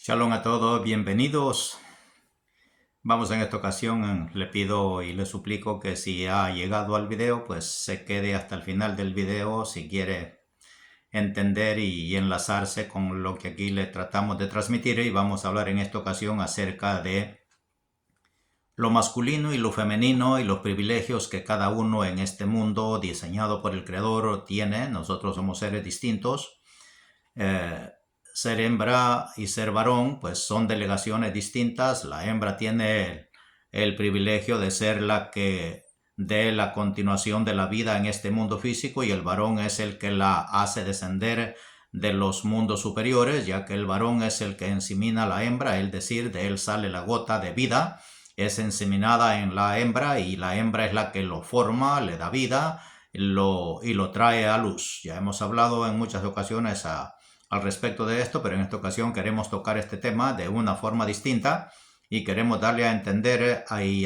Shalom a todos, bienvenidos. Vamos, en esta ocasión le pido y le suplico que si ha llegado al video, pues se quede hasta el final del video si quiere entender y enlazarse con lo que aquí le tratamos de transmitir. Y vamos a hablar en esta ocasión acerca de lo masculino y lo femenino y los privilegios que cada uno en este mundo diseñado por el Creador tiene. Nosotros somos seres distintos. Ser hembra y ser varón pues son delegaciones distintas. La hembra tiene el privilegio de ser la que dé la continuación de la vida en este mundo físico, y el varón es el que la hace descender de los mundos superiores, ya que el varón es el que ensemina a la hembra, es decir, de él sale la gota de vida, es enseminada en la hembra y la hembra es la que lo forma, le da vida y lo trae a luz. Ya hemos hablado en muchas ocasiones al respecto de esto, pero en esta ocasión queremos tocar este tema de una forma distinta y queremos darle a entender y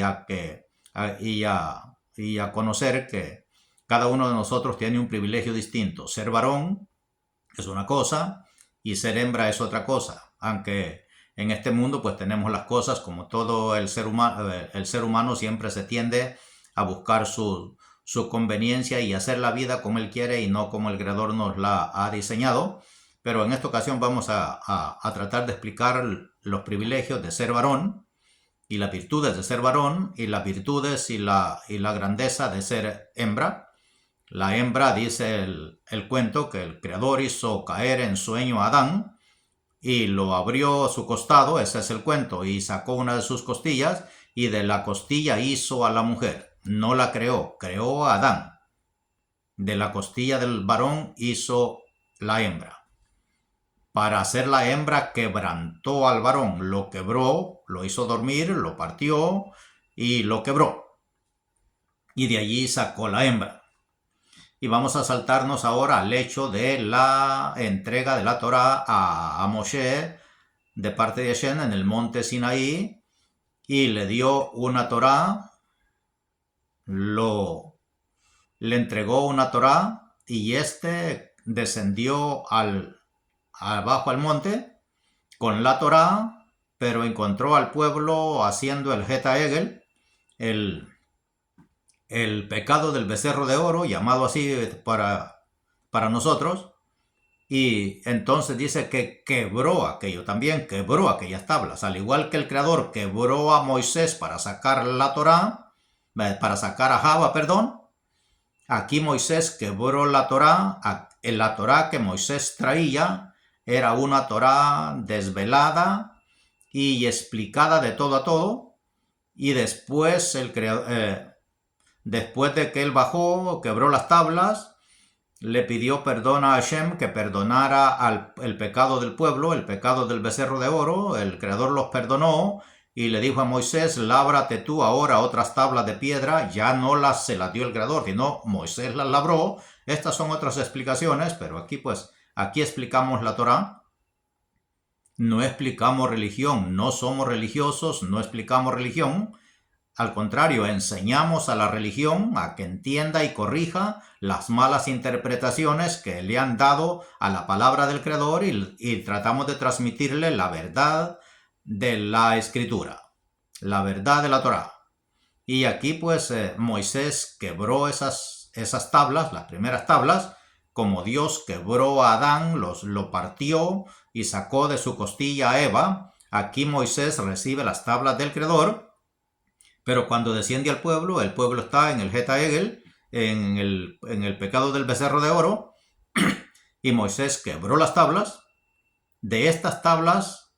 a conocer que cada uno de nosotros tiene un privilegio distinto. Ser varón es una cosa y ser hembra es otra cosa, aunque en este mundo pues tenemos las cosas como todo el ser humano siempre se tiende a buscar su conveniencia y hacer la vida como él quiere y no como el Creador nos la ha diseñado. Pero en esta ocasión vamos a tratar de explicar los privilegios de ser varón y las virtudes de ser varón y las virtudes y la grandeza de ser hembra. La hembra, dice el cuento, que el Creador hizo caer en sueño a Adán y lo abrió a su costado, ese es el cuento, y sacó una de sus costillas y de la costilla hizo a la mujer. No la creó, creó a Adán. De la costilla del varón hizo la hembra. Para hacer la hembra quebrantó al varón, lo quebró, lo hizo dormir, lo partió y lo quebró. Y de allí sacó la hembra. Y vamos a saltarnos ahora al hecho de la entrega de la Torá a Moshe de parte de Hashem en el monte Sinaí, y le dio una Torá, le entregó una Torá, y descendió abajo al monte con la Torá, pero encontró al pueblo haciendo el Geta Egel, el pecado del becerro de oro, llamado así para nosotros, y entonces dice que quebró aquello, también quebró aquellas tablas, al igual que el Creador quebró a Moisés para sacar la Torá, para sacar a Java, perdón. Aquí Moisés quebró la Torá que Moisés traía. Era una Torá desvelada y explicada de todo a todo. Y después después de que él bajó, quebró las tablas, le pidió perdón a Hashem, que perdonara el pecado del pueblo, el pecado del becerro de oro. El Creador los perdonó y le dijo a Moisés: lábrate tú ahora otras tablas de piedra. Ya no se las dio el Creador, sino Moisés las labró. Estas son otras explicaciones, pero aquí explicamos la Torá. No explicamos religión, no somos religiosos, no explicamos religión. Al contrario, enseñamos a la religión a que entienda y corrija las malas interpretaciones que le han dado a la palabra del Creador, y tratamos de transmitirle la verdad de la Escritura, la verdad de la Torá. Y aquí Moisés quebró esas tablas, las primeras tablas, como Dios quebró a Adán, lo partió y sacó de su costilla a Eva. Aquí Moisés recibe las tablas del Creador, pero cuando desciende al pueblo, el pueblo está en el Geta Egel, en el pecado del becerro de oro, y Moisés quebró las tablas. De estas tablas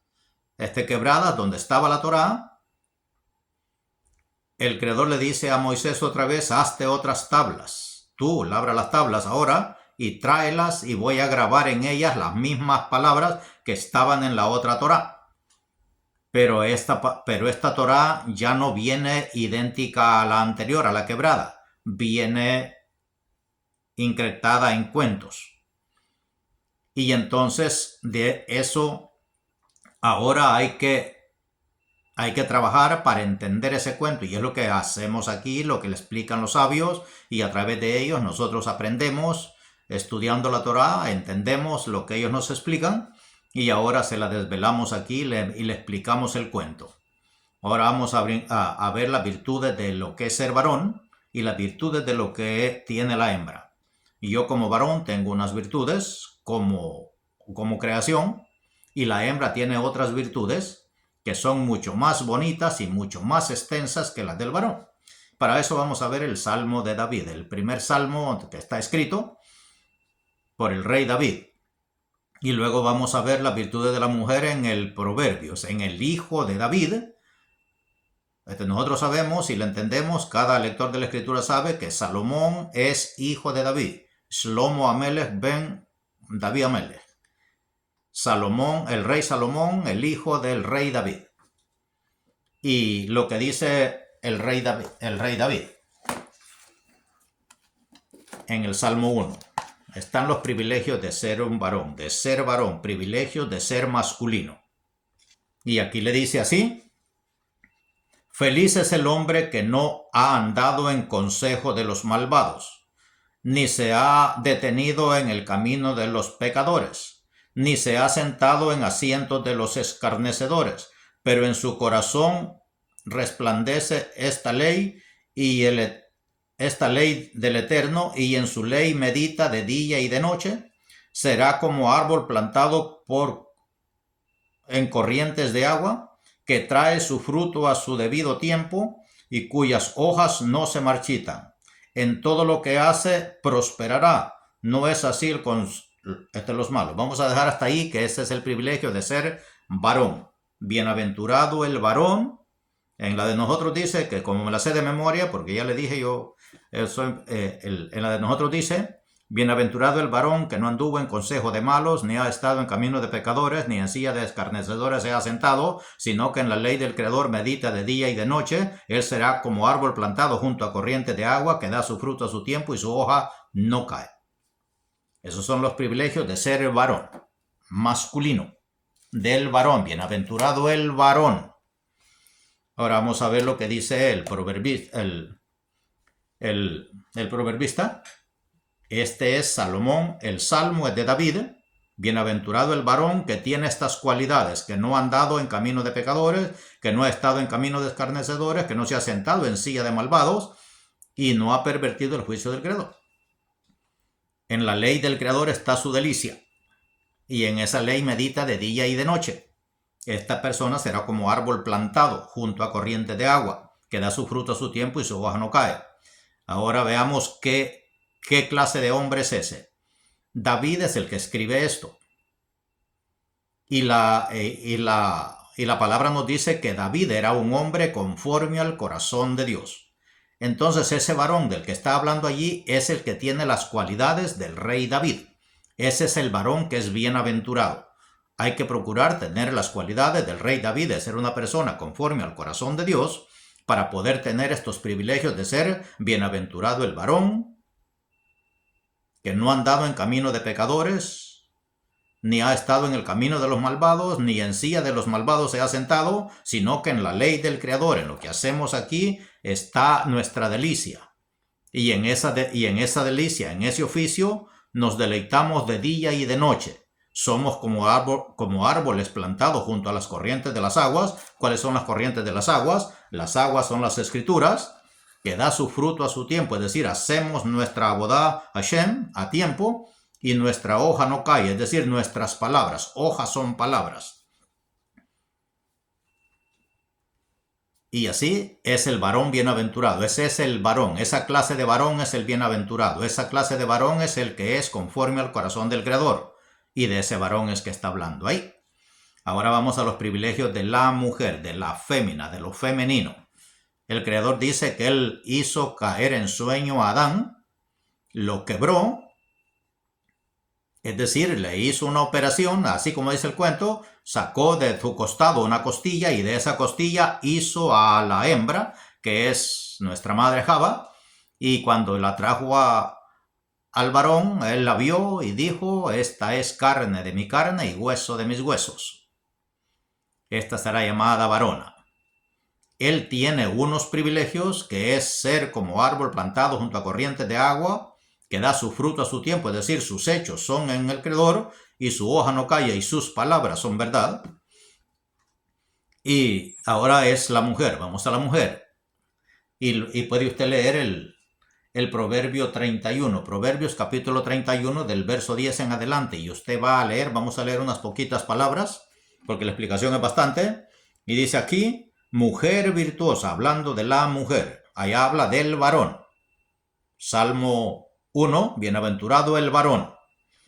quebradas, donde estaba la Torá, el Creador le dice a Moisés otra vez: hazte otras tablas. Tú labra las tablas ahora y tráelas, y voy a grabar en ellas las mismas palabras que estaban en la otra Torá. Pero esta Torá ya no viene idéntica a la anterior, a la quebrada. Viene incrustada en cuentos. Y entonces de eso ahora hay que trabajar para entender ese cuento. Y es lo que hacemos aquí, lo que le explican los sabios, y a través de ellos nosotros aprendemos, estudiando la Torá, entendemos lo que ellos nos explican. y ahora se la desvelamos aquí y le explicamos el cuento. Ahora vamos a ver las virtudes de lo que es ser varón y las virtudes de lo que tiene la hembra. Y yo como varón tengo unas virtudes como creación, y la hembra tiene otras virtudes que son mucho más bonitas y mucho más extensas que las del varón. Para eso vamos a ver el Salmo de David, el primer salmo que está escrito por el rey David. Y luego vamos a ver las virtudes de la mujer en el Proverbios, en el hijo de David. Nosotros sabemos y lo entendemos, cada lector de la Escritura sabe que Salomón es hijo de David. Shlomo Amelech ben David Amelech. Salomón, el rey Salomón, el hijo del rey David. Y lo que dice el rey David en el Salmo 1. Están los privilegios de ser un varón, privilegios de ser masculino. Y aquí le dice así: feliz es el hombre que no ha andado en consejo de los malvados, ni se ha detenido en el camino de los pecadores, ni se ha sentado en asientos de los escarnecedores, pero en su corazón resplandece esta ley del Eterno, y en su ley medita de día y de noche. Será como árbol plantado en corrientes de agua, que trae su fruto a su debido tiempo y cuyas hojas no se marchitan. En todo lo que hace prosperará. No es así los malos. Vamos a dejar hasta ahí, que ese es el privilegio de ser varón. Bienaventurado el varón. En la de nosotros dice, que como me la sé de memoria, porque ya le dije yo, en la de nosotros dice: bienaventurado el varón que no anduvo en consejo de malos, ni ha estado en camino de pecadores, ni en silla de escarnecedores se ha sentado, sino que en la ley del Creador medita de día y de noche. Él será como árbol plantado junto a corriente de agua, que da su fruto a su tiempo y su hoja no cae. Esos son los privilegios de ser varón, masculino, del varón. Bienaventurado el varón. Ahora vamos a ver lo que dice el proverbista. El proverbista. Este es Salomón, el salmo es de David. Bienaventurado el varón que tiene estas cualidades, que no ha andado en camino de pecadores, que no ha estado en camino de escarnecedores, que no se ha sentado en silla de malvados y no ha pervertido el juicio del Creador. En la ley del Creador está su delicia, y en esa ley medita de día y de noche. Esta persona será como árbol plantado junto a corriente de agua, que da su fruto a su tiempo y su hoja no cae. Ahora veamos qué clase de hombre es ese. David es el que escribe esto. Y la palabra nos dice que David era un hombre conforme al corazón de Dios. Entonces ese varón del que está hablando allí es el que tiene las cualidades del rey David. Ese es el varón que es bienaventurado. Hay que procurar tener las cualidades del rey David, de ser una persona conforme al corazón de Dios, para poder tener estos privilegios de ser bienaventurado el varón, que no ha andado en camino de pecadores, ni ha estado en el camino de los malvados, ni en silla de los malvados se ha sentado, sino que en la ley del Creador, en lo que hacemos aquí, está nuestra delicia. Y en esa delicia, en ese oficio, nos deleitamos de día y de noche. Somos como árboles plantados junto a las corrientes de las aguas. ¿Cuáles son las corrientes de las aguas? Las aguas son las Escrituras, que da su fruto a su tiempo, es decir, hacemos nuestra abodá Hashem a tiempo, y nuestra hoja no cae, es decir, nuestras palabras. Hojas son palabras. Y así es el varón bienaventurado. Ese es el varón. Esa clase de varón es el bienaventurado. Esa clase de varón es el que es conforme al corazón del Creador. Y de ese varón es que está hablando ahí. Ahora vamos a los privilegios de la mujer, de la fémina, de lo femenino. El Creador dice que Él hizo caer en sueño a Adán, lo quebró, es decir, le hizo una operación, así como dice el cuento, sacó de su costado una costilla y de esa costilla hizo a la hembra, que es nuestra madre Java, y cuando la trajo al varón, él la vio y dijo: esta es carne de mi carne y hueso de mis huesos. Esta será llamada varona. Él tiene unos privilegios, que es ser como árbol plantado junto a corrientes de agua, que da su fruto a su tiempo, es decir, sus hechos son en el Creador, y su hoja no calla y sus palabras son verdad. Y ahora es la mujer, vamos a la mujer. Y puede usted leer el Proverbio 31, Proverbios capítulo 31 del verso 10 en adelante. Y usted va a leer, vamos a leer unas poquitas palabras, porque la explicación es bastante. Y dice aquí, mujer virtuosa, hablando de la mujer. Allá habla del varón. Salmo 1, bienaventurado el varón.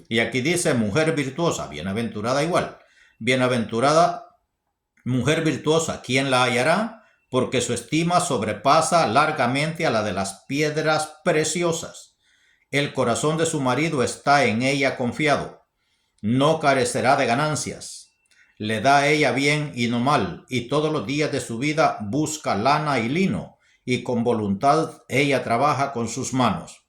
Y aquí dice mujer virtuosa, bienaventurada igual. Bienaventurada mujer virtuosa, ¿quién la hallará? Porque su estima sobrepasa largamente a la de las piedras preciosas. El corazón de su marido está en ella confiado. No carecerá de ganancias. Le da a ella bien y no mal, y todos los días de su vida busca lana y lino, y con voluntad ella trabaja con sus manos.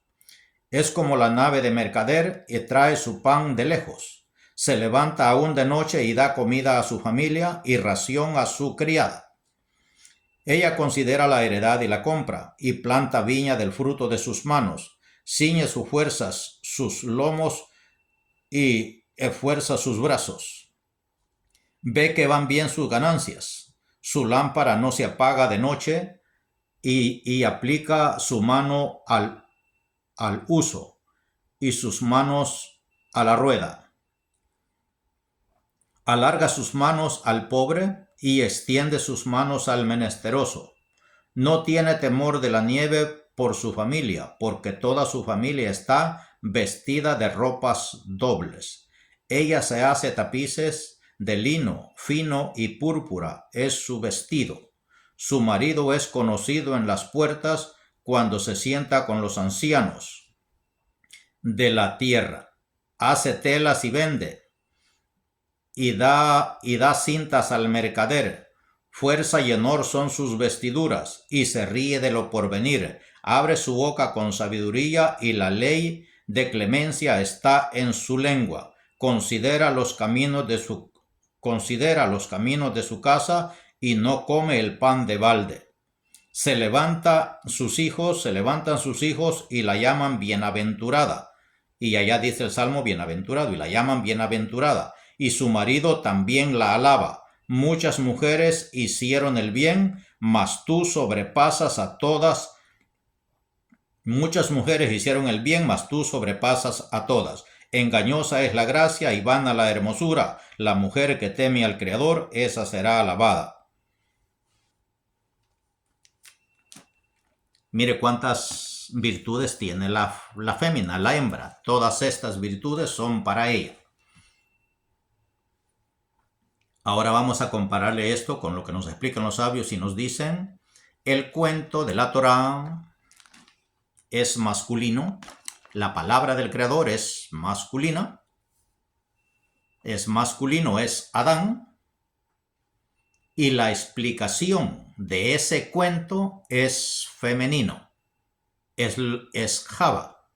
Es como la nave de mercader y trae su pan de lejos. Se levanta aún de noche y da comida a su familia y ración a su criada. Ella considera la heredad y la compra, y planta viña del fruto de sus manos. Ciñe sus fuerzas, sus lomos y esfuerza sus brazos. Ve que van bien sus ganancias. Su lámpara no se apaga de noche y aplica su mano al uso y sus manos a la rueda. Alarga sus manos al pobre y extiende sus manos al menesteroso. No tiene temor de la nieve por su familia, porque toda su familia está vestida de ropas dobles. Ella se hace tapices de lino fino y púrpura es su vestido. Su marido es conocido en las puertas cuando se sienta con los ancianos de la tierra. Hace telas y vende, y da cintas al mercader. Fuerza y honor son sus vestiduras, y se ríe de lo porvenir. Abre su boca con sabiduría, y la ley de clemencia está en su lengua. Considera los caminos de su casa, y no come el pan de balde. Se levantan sus hijos, y la llaman bienaventurada. Y allá dice el Salmo bienaventurado, y la llaman bienaventurada. Y su marido también la alaba. Muchas mujeres hicieron el bien, mas tú sobrepasas a todas. Muchas mujeres hicieron el bien, mas tú sobrepasas a todas. Engañosa es la gracia y vana la hermosura. La mujer que teme al Creador, esa será alabada. Mire cuántas virtudes tiene la fémina, la hembra. Todas estas virtudes son para ella. Ahora vamos a compararle esto con lo que nos explican los sabios y nos dicen, el cuento de la Torá es masculino, la palabra del Creador es masculina, es Adán, y la explicación de ese cuento es femenino, es Java.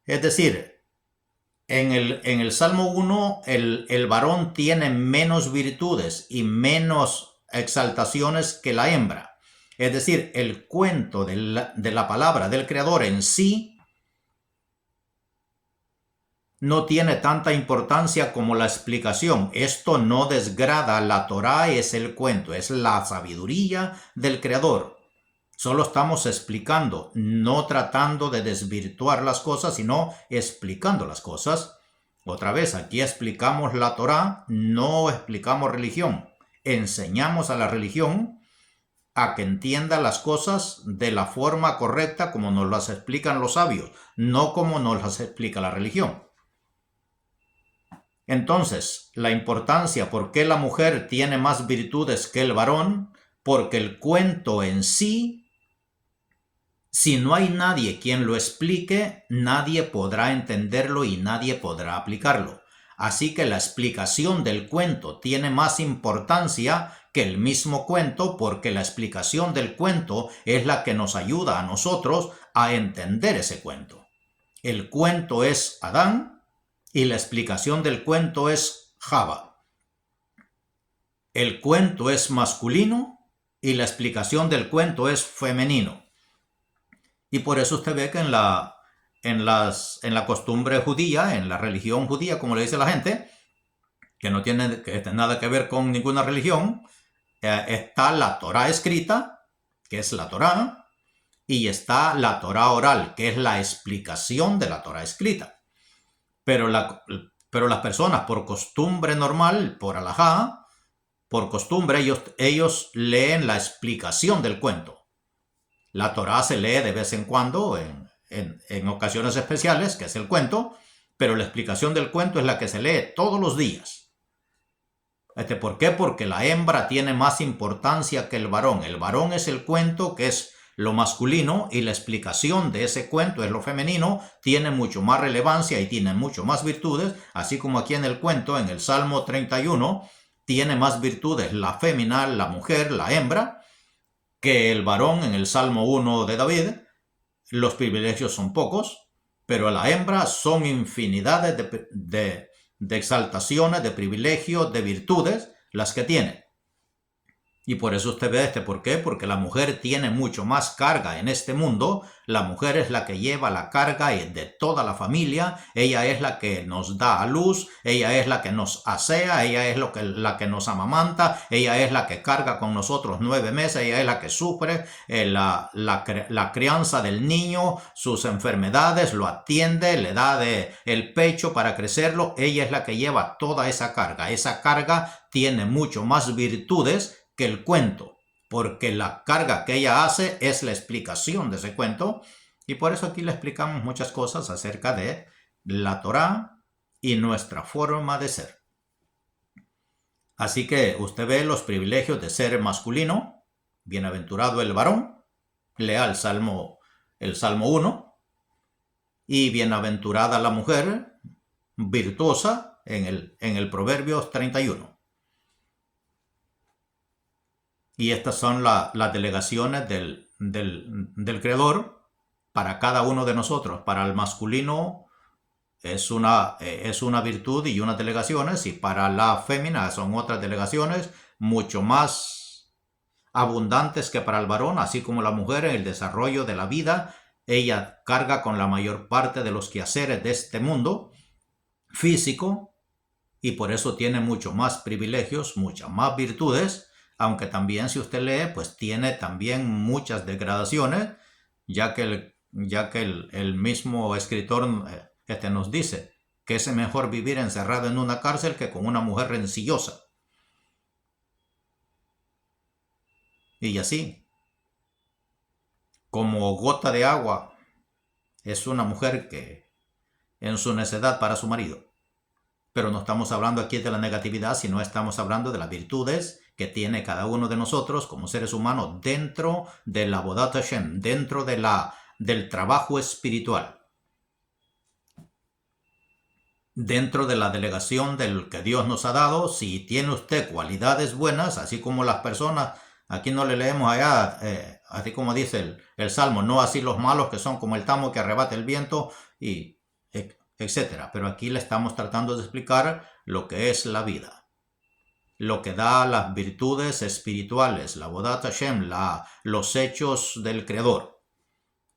Es decir, en el Salmo 1, el varón tiene menos virtudes y menos exaltaciones que la hembra. Es decir, el cuento de la palabra del Creador en sí no tiene tanta importancia como la explicación. Esto no desgrada la Torá, es el cuento, es la sabiduría del Creador. Solo estamos explicando, no tratando de desvirtuar las cosas, sino explicando las cosas. Otra vez, aquí explicamos la Torá, no explicamos religión. Enseñamos a la religión a que entienda las cosas de la forma correcta como nos las explican los sabios, no como nos las explica la religión. Entonces, la importancia, ¿por qué la mujer tiene más virtudes que el varón? Porque el cuento en sí, si no hay nadie quien lo explique, nadie podrá entenderlo y nadie podrá aplicarlo. Así que la explicación del cuento tiene más importancia que el mismo cuento, porque la explicación del cuento es la que nos ayuda a nosotros a entender ese cuento. El cuento es Adán y la explicación del cuento es Java. El cuento es masculino y la explicación del cuento es femenino. Y por eso usted ve que en la en la costumbre judía, en la religión judía, como le dice la gente, que no tiene nada que ver con ninguna religión, está la Torá escrita, que es la Torá, y está la Torá oral, que es la explicación de la Torá escrita. Pero las personas, por costumbre normal, por alajá, por costumbre, ellos leen la explicación del cuento. La Torá se lee de vez en cuando, en ocasiones especiales, que es el cuento, pero la explicación del cuento es la que se lee todos los días. ¿Por qué? Porque la hembra tiene más importancia que el varón. El varón es el cuento, que es lo masculino, y la explicación de ese cuento es lo femenino, tiene mucho más relevancia y tiene mucho más virtudes, así como aquí en el cuento, en el Salmo 31, tiene más virtudes la fémina, la mujer, la hembra, que el varón en el Salmo 1 de David. Los privilegios son pocos, pero a la hembra son infinidades de exaltaciones, de privilegios, de virtudes, las que tiene. Y por eso usted ve ¿por qué? Porque la mujer tiene mucho más carga en este mundo. La mujer es la que lleva la carga de toda la familia. Ella es la que nos da a luz. Ella es la que nos asea. Ella es la que nos amamanta. Ella es la que carga con nosotros 9 meses. Ella es la que sufre la crianza del niño, sus enfermedades, lo atiende, le da el pecho para crecerlo. Ella es la que lleva toda esa carga. Esa carga tiene mucho más virtudes que el cuento, porque la carga que ella hace es la explicación de ese cuento, y por eso aquí le explicamos muchas cosas acerca de la Torá y nuestra forma de ser. Así que usted ve los privilegios de ser masculino, bienaventurado el varón, lea el Salmo 1, y bienaventurada la mujer, virtuosa en el Proverbios 31. Y estas son las delegaciones del Creador para cada uno de nosotros. Para el masculino es una virtud y unas delegaciones, y para la fémina son otras delegaciones mucho más abundantes que para el varón, así como la mujer en el desarrollo de la vida. Ella carga con la mayor parte de los quehaceres de este mundo físico, y por eso tiene mucho más privilegios, muchas más virtudes, aunque también, si usted lee, pues tiene también muchas degradaciones, ya que el mismo escritor nos dice que es mejor vivir encerrado en una cárcel que con una mujer rencillosa. Y así, como gota de agua es una mujer que en su necedad para su marido. Pero no estamos hablando aquí de la negatividad, sino estamos hablando de las virtudes que tiene cada uno de nosotros como seres humanos dentro de la Avodat Hashem, dentro del trabajo espiritual, dentro de la delegación del que Dios nos ha dado. Si tiene usted cualidades buenas, así como las personas, aquí no le leemos allá, así como dice el Salmo, no así los malos que son como el tamo que arrebata el viento, y etcétera. Pero aquí le estamos tratando de explicar lo que es la vida, lo que da las virtudes espirituales, la Avodat Hashem, los hechos del Creador,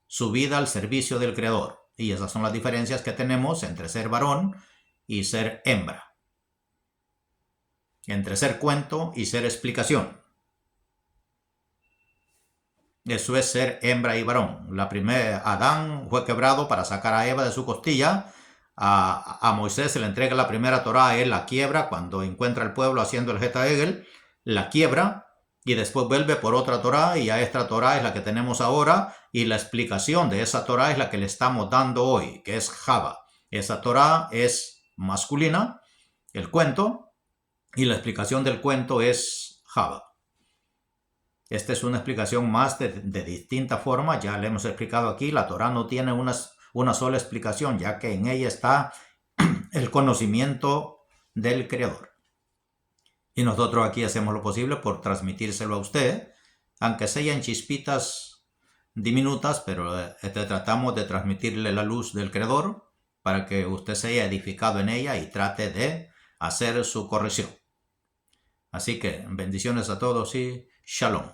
su vida al servicio del Creador. Y esas son las diferencias que tenemos entre ser varón y ser hembra, entre ser cuento y ser explicación. Eso es ser hembra y varón. Adán fue quebrado para sacar a Eva de su costilla. A Moisés se le entrega la primera Torá, él la quiebra cuando encuentra el pueblo haciendo el Jeta Egel, la quiebra y después vuelve por otra Torá, y a esta Torá es la que tenemos ahora, y la explicación de esa Torá es la que le estamos dando hoy, que es Java. Esa Torá es masculina, el cuento, y la explicación del cuento es Java. Esta es una explicación más de distinta forma. Ya le hemos explicado aquí, la Torá no tiene una sola explicación, ya que en ella está el conocimiento del Creador. Y nosotros aquí hacemos lo posible por transmitírselo a usted, aunque sea en chispitas diminutas, pero tratamos de transmitirle la luz del Creador para que usted sea edificado en ella y trate de hacer su corrección. Así que bendiciones a todos y shalom.